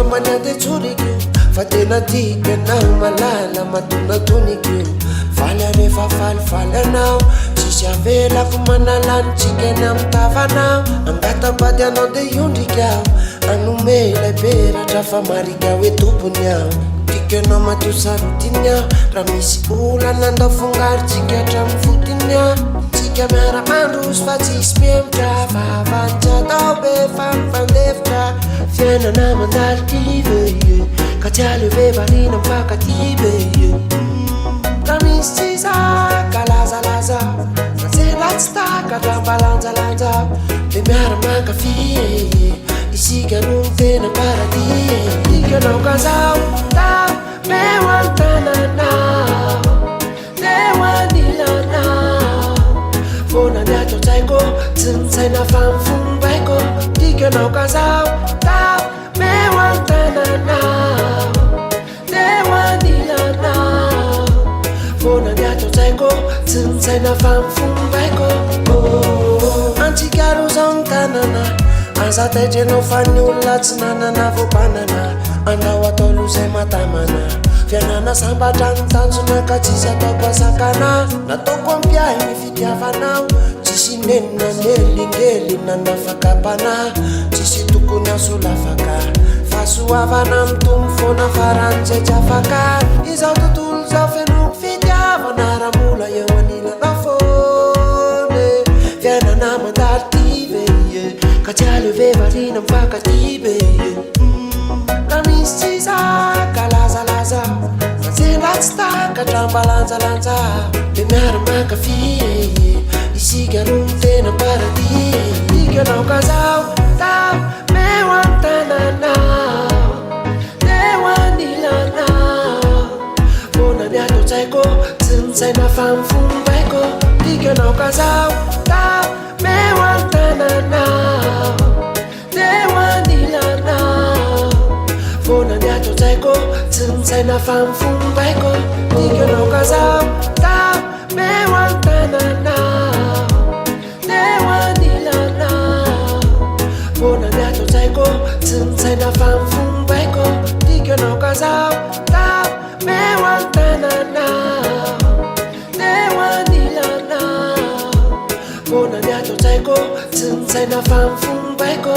ngambany de tsoriko fa tena tika anao malala matonatonika io valy rehefa falifaly anao sisy avelako manalanytsika ny amin'ny tavanao angatabady anao de iondrika aho anome ilay peratra fa marika hoe tompony aho tika anao matosarotiny aho raha misy olana andao fongaritsika hatramin'ny fotiny aho tsika miara-mandrozy fa tsisy miemotra vavantsy atao be famifandefitra fiainana mandalo tive ka tsy alevevariana mifakative raha misy tsy zaka lazalaza mazelatsy takatra mbalanjalanja de miara-mankafy isika no tena paradis tikanao kazao tao meo antananao leo anilanao fonany atotsaiko tsy nitsaina fa mifombaiko tikanao kazao tao meo antananao leo anilanao fonany atotsaiko tsy nitsaina fa mifombaiko antsika ro zao ny tanana aza taitrenao fa ny olona tsy nanana voabanana anao atao lozay matamana fiainana sambatra ny tanjona ka tsisy ataoko asakana nataoko ampiahy ny fitiavanao tsisy nenina nelingely nanafakapana tsisy tokony asolafaka fa soavana mitombo foana faran'izay tsy afaka izao tontolo zao fenoko fitiavana ramola eo anilanao fone fiainana mandalo tive ka tsy alevevariana mifakative raha misy tsy zaka lazalaza mazelatsy takatra mbalanjalanja de miara-mankafy isika no tena paradis tikanao kazao tao meo antananao leo anilanao fonany atotsaiko tsy nitsaina fa mifombaiko tikanao kazao tao meo antananao leo anilanao fonany atotsaiko tsy nitsaina fa mifombaiko tikanao kazao tao meo antananao leo anilanao fonany atotsaiko tsy nitsaina fa mifombaiko tikanao kazao tao meo antananao leo anilanao fonany atotsaiko tsy nitsaina fa mifombaiko